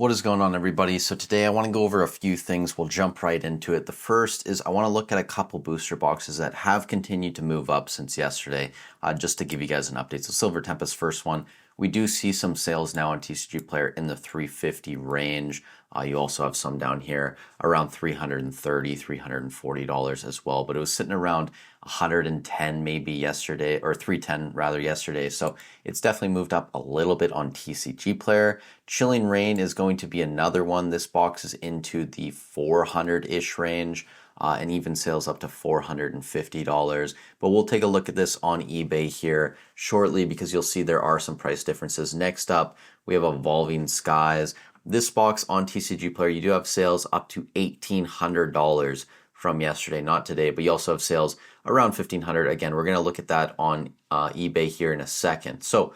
What is going on, everybody? So today I want to go over a few things. We'll jump right into it. The first is I want to look at a couple booster boxes that have continued to move up since yesterday, just to give you guys an update. So Silver Tempest, first one. We do see some sales now on TCG Player in the 350 range. You also have some down here around $330, $340 as well, but it was sitting around 110 maybe yesterday, or 310 rather yesterday. So it's definitely moved up a little bit on TCG Player. Chilling Reign is going to be another one. This box is into the 400-ish range. And even sales up to $450. But we'll take a look at this on eBay here shortly because you'll see there are some price differences. Next up, we have Evolving Skies. This box on TCG Player, you do have sales up to $1,800 from yesterday, not today, but you also have sales around $1,500. Again, we're going to look at that on eBay here in a second. So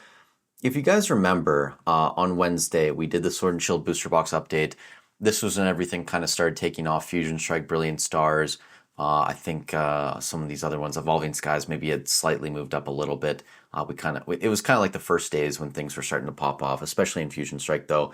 if you guys remember, on Wednesday, we did the Sword and Shield booster box update. This was when everything kind of started taking off. Fusion Strike, Brilliant Stars. I think some of these other ones, Evolving Skies, maybe had slightly moved up a little bit. It was kind of like the first days when things were starting to pop off, especially in Fusion Strike though.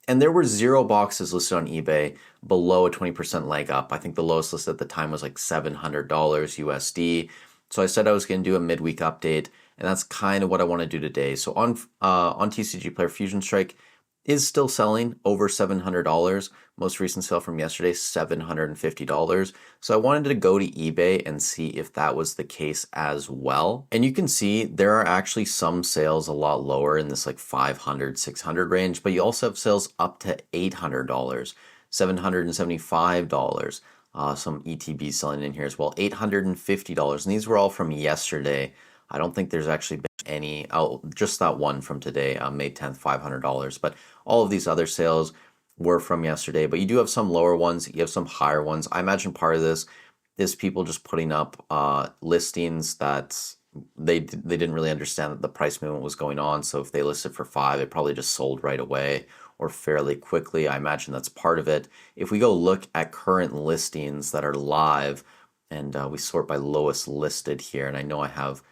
And there were 0 boxes listed on eBay below a 20% leg up. I think the lowest listed at the time was like $700 USD. So I said I was going to do a midweek update, and that's kind of what I want to do today. So on TCG Player, Fusion Strike is still selling over $700. Most recent sale from yesterday, $750. So I wanted to go to eBay and see if that was the case as well. And you can see there are actually some sales a lot lower in this like $500, $600 range, but you also have sales up to $800, $775. Some ETB selling in here as well, $850. And these were all from yesterday. I don't think there's actually been any, just that one from today, May 10th, $500. But all of these other sales were from yesterday. But you do have some lower ones, you have some higher ones. I imagine part of this is people just putting up listings that they didn't really understand that the price movement was going on. So if they listed for $5, it probably just sold right away or fairly quickly. I imagine that's part of it. If we go look at current listings that are live, and we sort by lowest listed here, and I know I have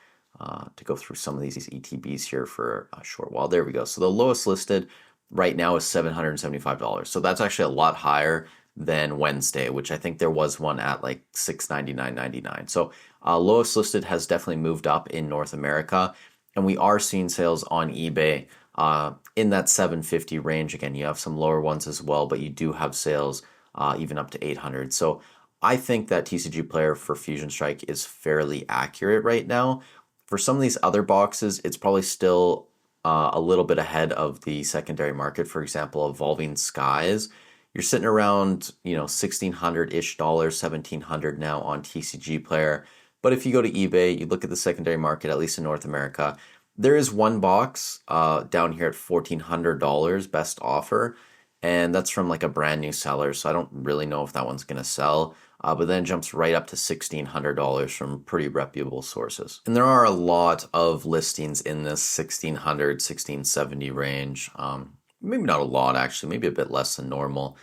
to go through some of these ETBs here for a short while. There we go. So the lowest listed right now is $775. So that's actually a lot higher than Wednesday, which I think there was one at like $699.99. So lowest listed has definitely moved up in North America, and we are seeing sales on eBay in that $750 range. Again, you have some lower ones as well, but you do have sales even up to $800. So I think that TCG Player for Fusion Strike is fairly accurate right now. For some of these other boxes, it's probably still a little bit ahead of the secondary market. For example, Evolving Skies, you're sitting around, $1,600-ish, $1,700 now on TCG Player. But if you go to eBay, you look at the secondary market, at least in North America, there is one box down here at $1,400 best offer, and that's from like a brand new seller. So I don't really know if that one's going to sell. But then it jumps right up to $1,600 from pretty reputable sources. And there are a lot of listings in this $1,600, $1,670 range. Maybe not a lot, actually, maybe a bit less than normal,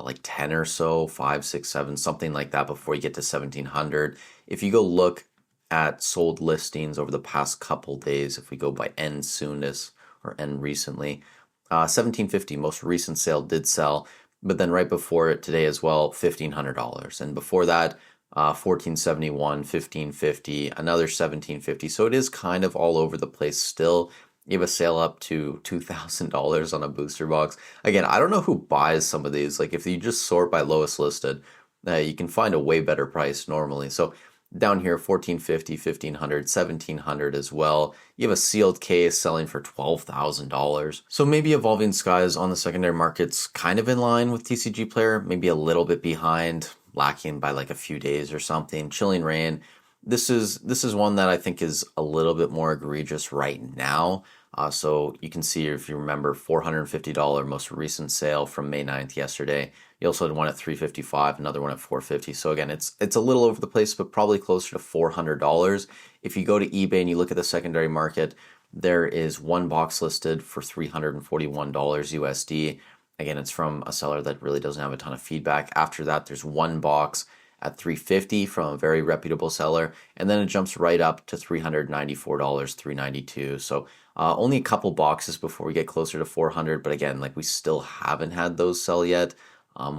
like 10 or so, 5, 6, 7, something like that before you get to $1,700. If you go look at sold listings over the past couple days, if we go by end soonest or end recently, $1,750, most recent sale did sell. But then right before it today as well, $1,500. And before that, $1,471, $1,550, another $1,750. So it is kind of all over the place still. You have a sale up to $2,000 on a booster box. Again, I don't know who buys some of these. Like if you just sort by lowest listed, you can find a way better price normally. So down here, $1,450, $1,500, $1,700 as well. You have a sealed case selling for $12,000. So maybe Evolving Skies on the secondary market's kind of in line with TCG Player, maybe a little bit behind, lacking by like a few days or something. Chilling Reign, this is one that I think is a little bit more egregious right now. So you can see, if you remember, $450 most recent sale from May 9th yesterday. You also had one at $355, another one at $450. So again, it's a little over the place, but probably closer to $400. If you go to eBay and you look at the secondary market, there is one box listed for $341 USD. Again, it's from a seller that really doesn't have a ton of feedback. After that, there's one box at $350 from a very reputable seller, and then it jumps right up to $394, $392. So only a couple boxes before we get closer to 400, but again, like we still haven't had those sell yet,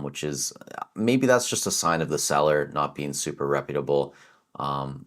which is maybe that's just a sign of the seller not being super reputable.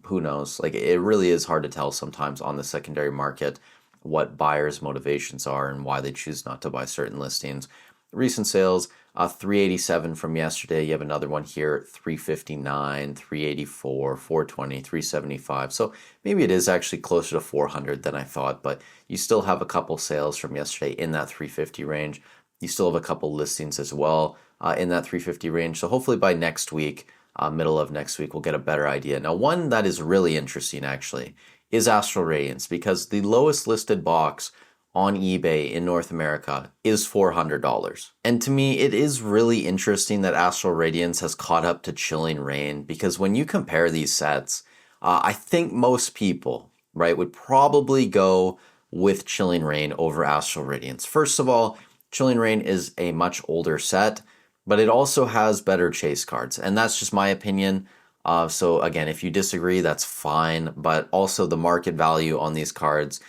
Who knows? Like it really is hard to tell sometimes on the secondary market what buyers' motivations are and why they choose not to buy certain listings. Recent sales, 387 from yesterday. You have another one here, 359, 384, 420, 375. So maybe it is actually closer to 400 than I thought, but you still have a couple sales from yesterday in that 350 range. You still have a couple listings as well in that 350 range. So hopefully by next week, middle of next week, we'll get a better idea. Now, one that is really interesting actually is Astral Radiance, because the lowest listed box on eBay in North America is $400. And to me, it is really interesting that Astral Radiance has caught up to Chilling Reign, because when you compare these sets, I think most people, right, would probably go with Chilling Reign over Astral Radiance. First of all, Chilling Reign is a much older set, but it also has better chase cards, and that's just my opinion. So again, if you disagree, that's fine, but also the market value on these cards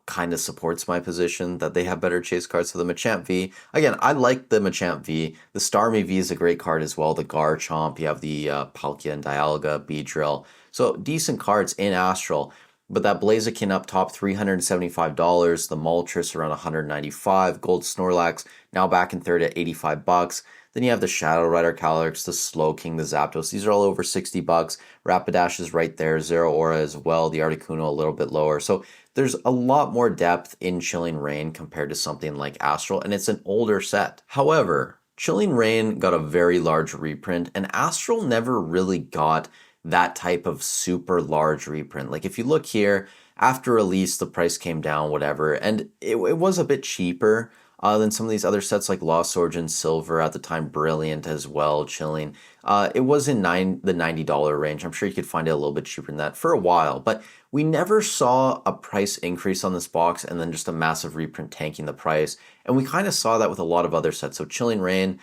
kind of supports my position that they have better chase cards. So the Machamp V, again, I like the Machamp V. The Starmie V is a great card as well. The Garchomp, you have the Palkia and Dialga, Beedrill. So decent cards in Astral. But that Blaziken up top, $375. The Moltres around $195. Gold Snorlax now back in third at $85. Then you have the Shadow Rider Calyrex, the Slowking, the Zapdos. These are all over $60. Rapidash is right there. Zero Aura as well. The Articuno a little bit lower. So there's a lot more depth in Chilling Reign compared to something like Astral, and it's an older set. However, Chilling Reign got a very large reprint, and Astral never really got that type of super large reprint. Like if you look here, after release, the price came down, whatever, and it was a bit cheaper than some of these other sets like Lost Origin Silver at the time, Brilliant as well, Chilling. It was in the $90 range. I'm sure you could find it a little bit cheaper than that for a while, but we never saw a price increase on this box and then just a massive reprint tanking the price. And we kind of saw that with a lot of other sets. So Chilling Reign,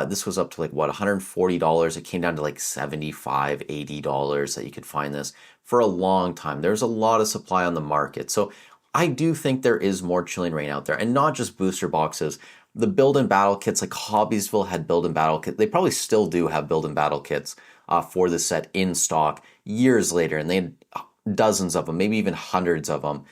this was up to like what, $140. It came down to like $75, $80 that you could find this for a long time. There's a lot of supply on the market. So I do think there is more Chilling Reign out there, and not just booster boxes. The build and battle kits, like Hobbiesville had build and battle kit. They probably still do have build and battle kits for this set in stock years later, and they had dozens of them, maybe even hundreds of them,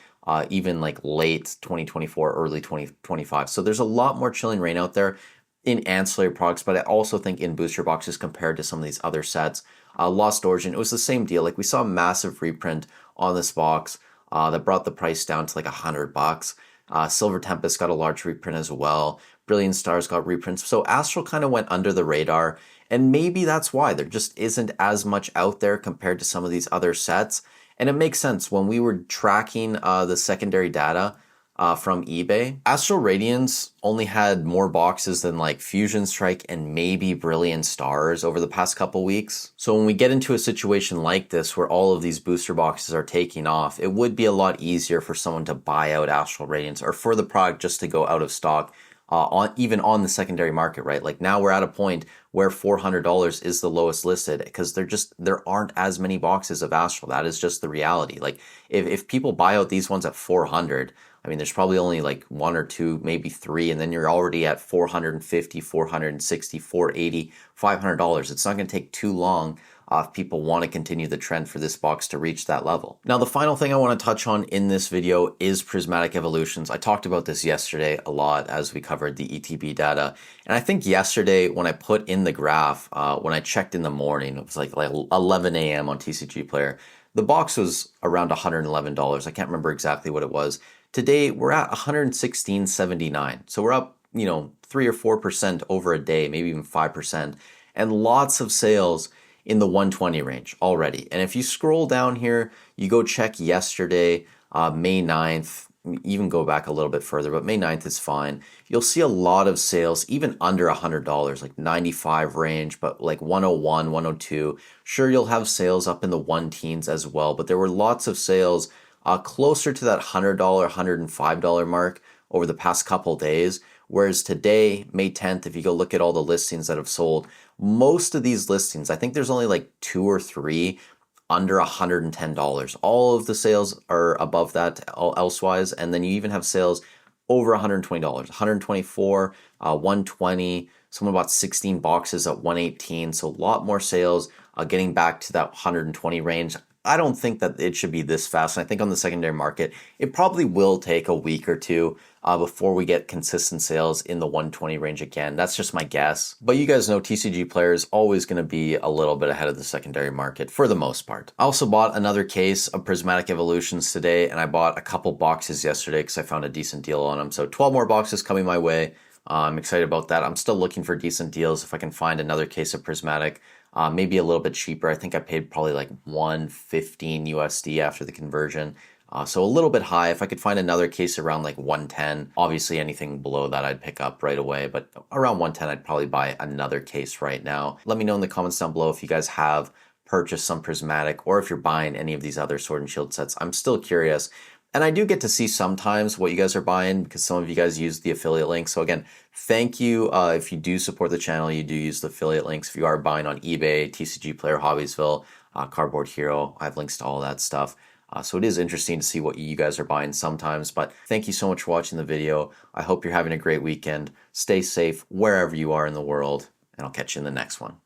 even like late 2024, early 2025. So there's a lot more Chilling Reign out there in ancillary products, but I also think in booster boxes compared to some of these other sets. Lost Origin, it was the same deal. Like we saw a massive reprint on this box that brought the price down to like $100. Silver Tempest got a large reprint as well. Brilliant Stars got reprints. So Astral kind of went under the radar, and maybe that's why there just isn't as much out there compared to some of these other sets. And it makes sense when we were tracking the secondary data from eBay. Astral Radiance only had more boxes than like Fusion Strike and maybe Brilliant Stars over the past couple weeks. So when we get into a situation like this where all of these booster boxes are taking off, it would be a lot easier for someone to buy out Astral Radiance or for the product just to go out of stock even on the secondary market, right? Like now we're at a point where $400 is the lowest listed because there aren't as many boxes of Astral. That is just the reality. Like if people buy out these ones at 400, I mean, there's probably only like one or two, maybe three, and then you're already at 450, 460, 480, $500. It's not going to take too long if people want to continue the trend for this box to reach that level. Now, the final thing I want to touch on in this video is Prismatic Evolutions. I talked about this yesterday a lot as we covered the ETB data. And I think yesterday when I put in the graph, when I checked in the morning, it was like 11 a.m. on TCG Player, the box was around $111. I can't remember exactly what it was. Today, we're at $116.79. So we're up, 3 or 4% over a day, maybe even 5%. And lots of sales in the 120 range already. And if you scroll down here, you go check yesterday, May 9th, even go back a little bit further, but May 9th is fine. You'll see a lot of sales, even under $100, like 95 range, but like 101, 102. Sure, you'll have sales up in the one teens as well, but there were lots of sales closer to that $100, $105 mark over the past couple days, Whereas today, May 10th, if you go look at all the listings that have sold, most of these listings, I think there's only like two or three under $110. All of the sales are above that elsewise. And then you even have sales over $120, 124, 120, someone bought 16 boxes at 118. So a lot more sales, getting back to that 120 range. I don't think that it should be this fast. And I think on the secondary market, it probably will take a week or two before we get consistent sales in the 120 range again. That's just my guess. But you guys know TCG Player is always going to be a little bit ahead of the secondary market for the most part. I also bought another case of Prismatic Evolutions today, and I bought a couple boxes yesterday because I found a decent deal on them. So 12 more boxes coming my way. I'm excited about that. I'm still looking for decent deals. If I can find another case of Prismatic, maybe a little bit cheaper. I think I paid probably like 115 USD after the conversion. So a little bit high. If I could find another case around like 110, obviously anything below that I'd pick up right away, but around 110 I'd probably buy another case right now. Let me know in the comments down below if you guys have purchased some Prismatic or if you're buying any of these other Sword and Shield sets. I'm still curious. And I do get to see sometimes what you guys are buying because some of you guys use the affiliate link. So again, thank you. If you do support the channel, you do use the affiliate links. If you are buying on eBay, TCG Player, Hobbiesville, Cardboard Hero, I have links to all that stuff. So it is interesting to see what you guys are buying sometimes. But thank you so much for watching the video. I hope you're having a great weekend. Stay safe wherever you are in the world, and I'll catch you in the next one.